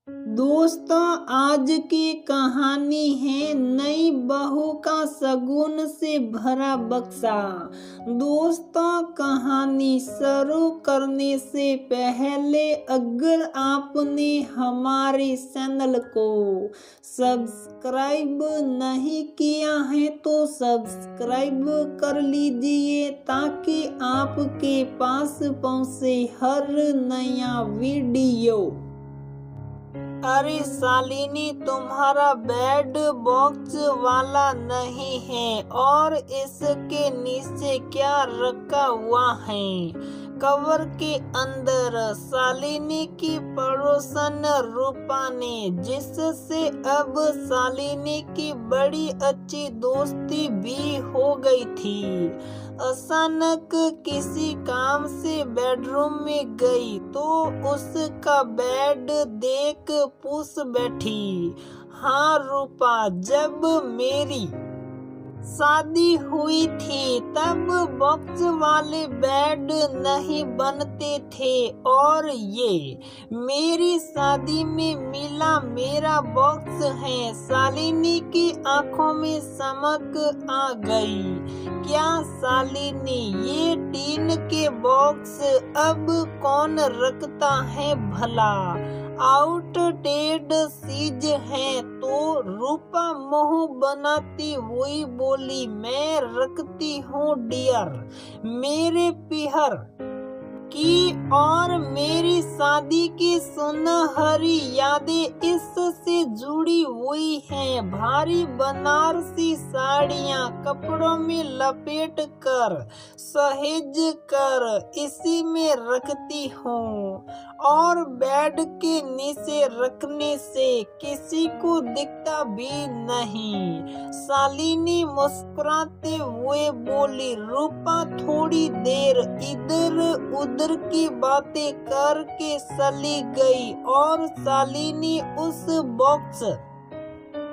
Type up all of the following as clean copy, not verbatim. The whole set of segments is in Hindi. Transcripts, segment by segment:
दोस्तों, आज की कहानी है नई बहू का शगुन से भरा बक्सा। दोस्तों, कहानी शुरू करने से पहले अगर आपने हमारे चैनल को सब्सक्राइब नहीं किया है तो सब्सक्राइब कर लीजिए ताकि आपके पास पहुंचे हर नया वीडियो। अरे शालिनी, तुम्हारा बेड बॉक्स वाला नहीं है और इसके नीचे क्या रखा हुआ है? कवर के अंदर शालिनी की पड़ोसन रूपा ने, जिससे अब शालिनी की बड़ी अच्छी दोस्ती भी हो गई थी, अचानक किसी काम से बेडरूम में गई तो उसका बेड देख पूछ बैठी, हाँ रूपा, जब मेरी शादी हुई थी तब बॉक्स वाले बेड नहीं बनते थे और ये मेरी शादी में मिला मेरा बॉक्स है। शालिनी की आंखों में चमक आ गई। क्या शालिनी, ये टीन के बॉक्स अब कौन रखता है भला? आउटडेटेड चीज है। तो रूपा मुंह बनाती हुई बोली, मैं रखती हूँ डियर, मेरे पिहर की और मेरी शादी की सुनहरी यादें इससे जुड़ी हुई हैं। भारी बनारसी साड़ियाँ कपड़ों में लपेट कर सहेज कर इसी में रखती हूँ और बेड के नीचे रखने से किसी को दिखता भी नहीं। शालिनी मुस्कुराते हुए बोली। रूपा थोड़ी देर इधर उधर की बातें करके चली गई और शालिनी उस बॉक्स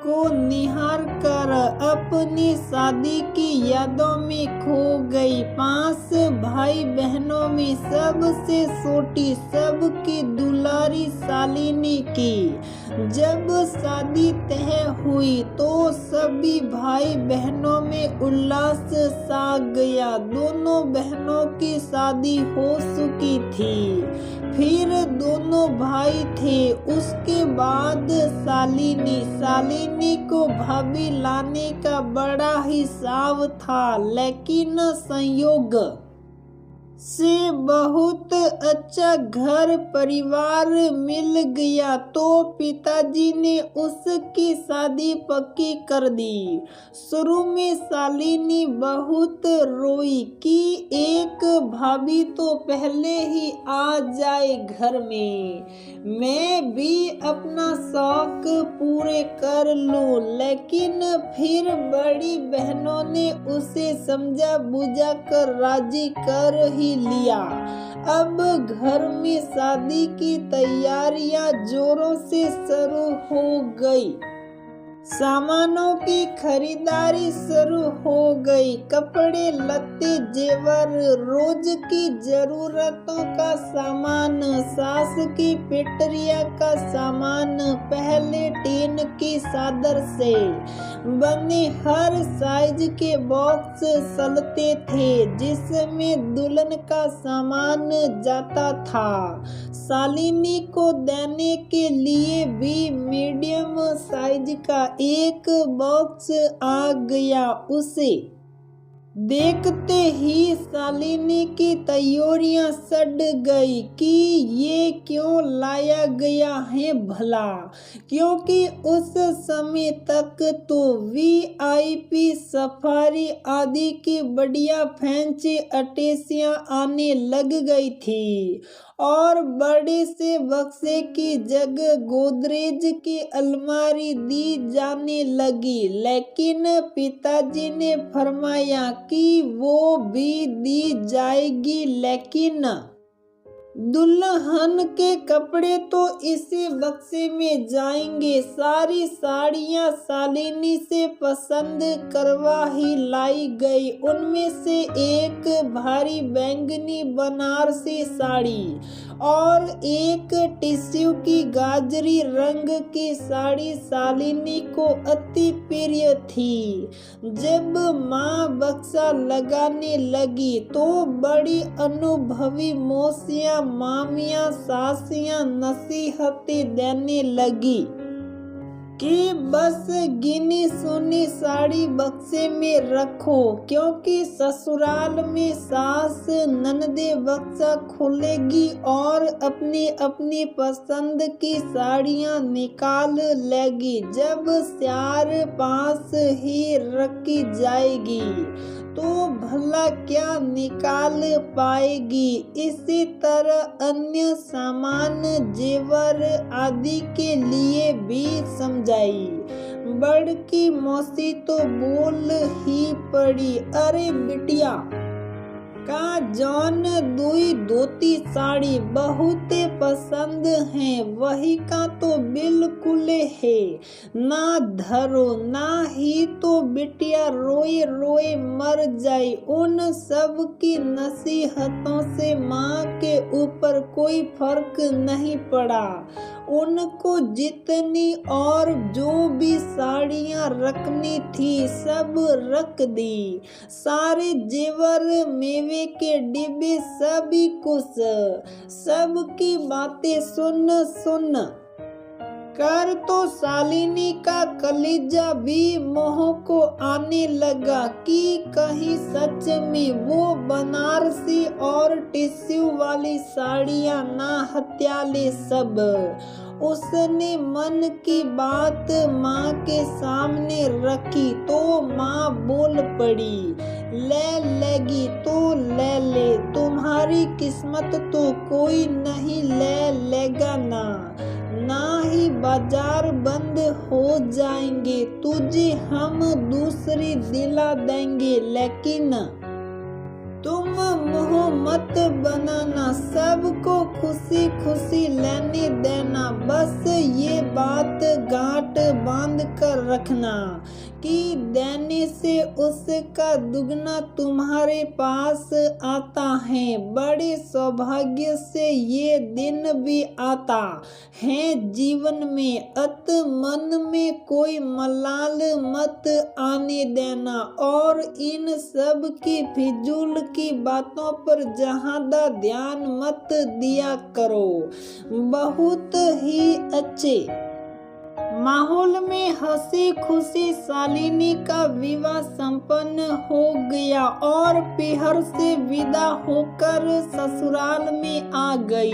को निहार कर अपनी शादी की यादों में खो गई। 5 भाई बहनों में सबसे छोटी, सबकी दुलारी शालिनी की जब शादी तय हुई तो सभी भाई बहनों में उल्लास छा गया। दोनों बहनों की शादी हो चुकी थी, फिर दोनों भाई थे। उसके बाद शालिनी को भाभी लाने का बड़ा ही चाव था, लेकिन संयोग से बहुत अच्छा घर परिवार मिल गया तो पिताजी ने उसकी शादी पक्की कर दी। शुरू में शालिनी बहुत रोई कि एक भाभी तो पहले ही आ जाए घर में, मैं भी अपना शौक पूरे कर लूं। लेकिन फिर बड़ी बहनों ने उसे समझा बुझा कर राजी कर ही लिया। अब घर में शादी की तैयारियां जोरों से शुरू हो गई। सामानों की खरीदारी शुरू हो गई। कपड़े लत्ते, जेवर, रोज की जरूरतों का सामान, सास की पिटरिया का सामान, पहले टीन की चादर से बने हर साइज के बॉक्स चलते थे जिसमें दुल्हन का सामान जाता था। शालिनी को देने के लिए भी मीडियम साइज का एक बॉक्स आ गया। उसे देखते ही शालिनी की तैयारियां सड़ गई कि ये क्यों लाया गया है भला, क्योंकि उस समय तक तो VIP सफारी आदि की बढ़िया फैंसी अटैचियां आने लग गई थी और बड़े से बक्से की जगह गोदरेज की अलमारी दी जाने लगी। लेकिन पिताजी ने फरमाया कि वो भी दी जाएगी, लेकिन दुल्हन के कपड़े तो इसी बक्से में जाएंगे। सारी साड़ियाँ शालिनी से पसंद करवा ही लाई गई। उनमें से एक भारी बैंगनी बनारसी साड़ी और एक टिश्यू की गाजरी रंग की साड़ी शालिनी को अति प्रिय थी। जब माँ बक्सा लगाने लगी तो बड़ी अनुभवी मौसियाँ, मामियाँ, सासियाँ नसीहतें देने लगी कि बस गिनी सुनी साड़ी बक्से में रखो, क्योंकि ससुराल में सास ननदे बक्सा खोलेगी और अपनी अपनी पसंद की साड़ियाँ निकाल लेगी। जब स्यार पास ही रखी जाएगी तो भला क्या निकाल पाएगी। इसी तरह अन्य सामान, जेवर आदि के लिए भी समझाई। बड़की मौसी तो बोल ही पड़ी, अरे बिटिया का जौन दुई धोती साड़ी बहुत पसंद है वही का तो बिल्कुल है ना धरो, ना ही तो बिटिया रोए रोए मर जाए। उन सब की नसीहतों से माँ के ऊपर कोई फर्क नहीं पड़ा। उनको जितनी और जो भी साड़ियाँ रखनी थी सब रख दी। सारे जेवर, मेवे के डिब्बे, सभी कुछ। सबकी बातें सुन सुन कर तो शालिनी का कलेजा भी मोह को आने लगा कि कहीं सच में वो बनारसी और टिश्यू वाली साड़ियाँ ना हत्या ले सब। उसने मन की बात माँ के सामने रखी तो माँ बोल पड़ी, ले लेगी तो ले ले, तुम्हारी किस्मत तो कोई नहीं ले लेगा ना ही बाजार बंद हो जाएंगे। तुझे हम दूसरी दिला देंगे, लेकिन तुम मुँह मत बनाना, सबको खुशी खुशी लेने देना। बस ये बात गांठ बांध कर रखना कि देने से उसका दुगना तुम्हारे पास आता है। बड़े सौभाग्य से ये दिन भी आता है जीवन में। अत मन में कोई मलाल मत आने देना और इन सब की फिजूल की बातों पर ज्यादा ध्यान मत दिया करो। बहुत ही अच्छे माहौल में हंसी खुशी शालिनी का विवाह संपन्न हो गया और पीहर से विदा होकर ससुराल में आ गई।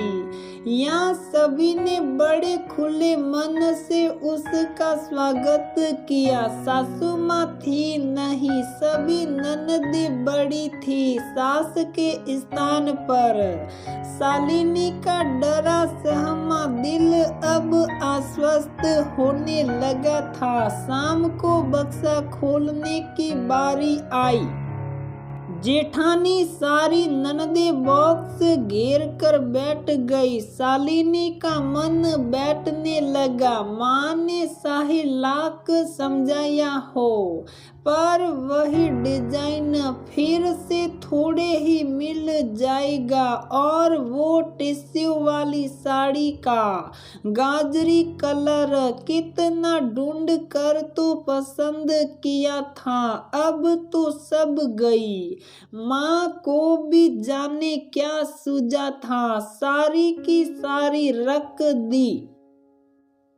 यहाँ सभी ने बड़े खुले मन से उसका स्वागत किया। सासू माँ थी नहीं, सभी ननदी बड़ी थी सास के स्थान पर। शालिनी का डरा सहमा दिल अब आश्वस्त होने लगा था। शाम को बक्सा खोलने की बारी आई। जेठानी सारी ननदे बॉक्स घेर कर बैठ गई। शालिनी का मन बैठने लगा। माँ ने शाही लाख समझाया हो पर वही डिजाइन फिर से थोड़े ही मिल जाएगा और वो टिश्यू वाली साड़ी का गाजरी कलर कितना ढूंढ कर तो पसंद किया था, अब तो सब गई। माँ को भी जाने क्या सूझा था, सारी की सारी रख दी।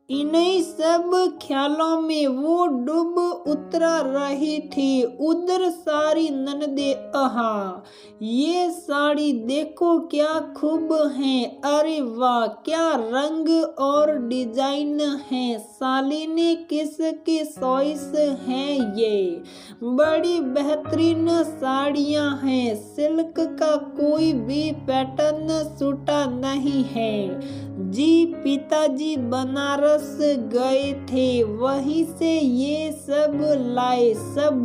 इन्हीं सब ख्यालों में वो डूब उतरा रही थी। उधर सारी ननदे, आहा ये साड़ी देखो क्या खूब है, अरे वाह क्या रंग और डिजाइन है। शालिनी किसकी चॉइस है ये, बड़ी बेहतरीन साड़ियाँ हैं। सिल्क का कोई भी पैटर्न छूटा नहीं है। जी पिताजी बनारस गए थे, वहीं से ये सब लाए। सब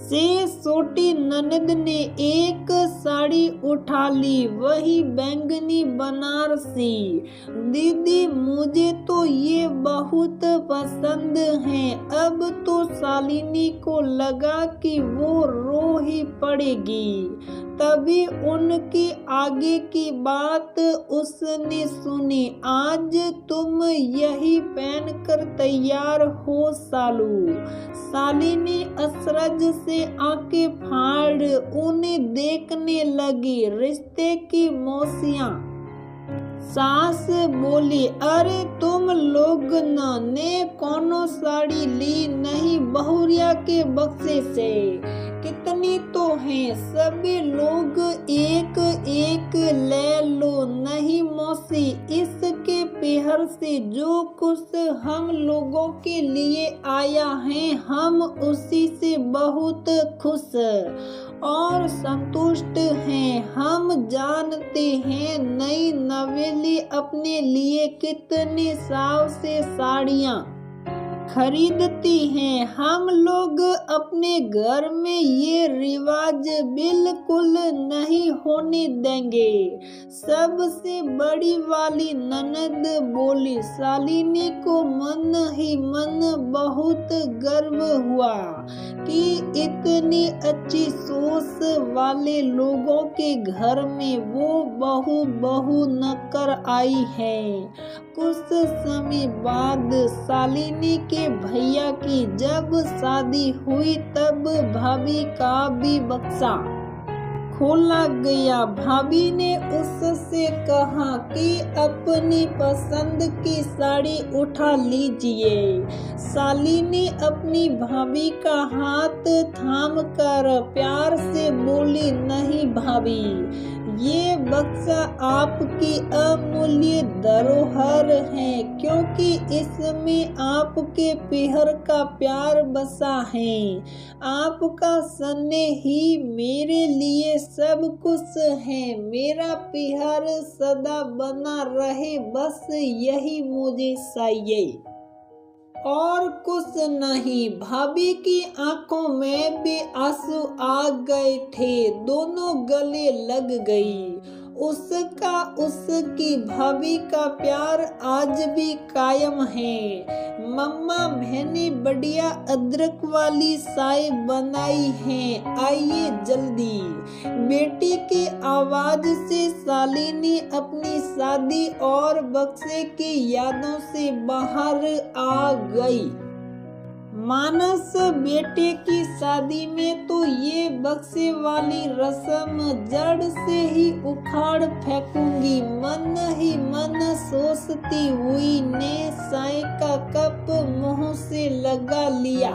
से छोटी ननद ने एक साड़ी उठा ली, वही बैंगनी बनारसी। दीदी मुझे तो ये बहुत पसंद है। अब तो शालिनी को लगा कि वो रो ही पड़ेगी। तभी उनकी आगे की बात उसने सुनी। आज तुम यही पहनकर तैयार हो सालू। शालिनी अचरज से आंखें फाड़ उन्हें देखने लगी। रिश्ते की मौसियां। सास बोली, अरे तुम लोग ने कोनो साड़ी ली नहीं बहुरिया के बक्से से? कितनी तो हैं, सभी लोग एक एक ले लो। नहीं मौसी, इसके पेहर से जो कुछ हम लोगों के लिए आया है, हम उसी से बहुत खुश और संतुष्ट हैं। हम जानते हैं नई नवेली अपने लिए कितने साव से साड़ियाँ खरीदती हैं। हम लोग अपने घर में ये रिवाज बिल्कुल नहीं होने देंगे। सबसे बड़ी वाली ननद बोली। शालिनी को मन ही मन बहुत गर्व हुआ कि इतनी अच्छी सोच वाले लोगों के घर में वो बहू न कर आई है। कुछ समय बाद शालिनी के भैया की जब शादी हुई तब भाभी का भी बक्सा खोला गया। भाभी ने उससे कहा कि अपनी पसंद की साड़ी उठा लीजिए। शालिनी अपनी भाभी का हाथ थाम कर प्यार से बोली, नहीं भाभी, ये बक्सा आपकी अमूल्य धरोहर है, क्योंकि इसमें आपके पेहर का प्यार बसा है। आपका स्नेह ही मेरे लिए सब कुछ है। मेरा पेहर सदा बना रहे, बस यही मुझे चाहिए और कुछ नहीं। भाभी की आंखों में भी आंसू आ गए थे। दोनों गले लग गई। उसका उसकी भाभी का प्यार आज भी कायम है। मम्मा, मैंने बढ़िया अदरक वाली चाय बनाई है, आइए जल्दी। बेटी की आवाज से शालिनी अपनी शादी और बक्से की यादों से बाहर आ गई। मानस, बेटे की शादी में तो ये बक्से वाली रस्म जड़ से ही उखाड़ फेंकूंगी, मन ही मन सोचती हुई ने चाय का कप मुंह से लगा लिया।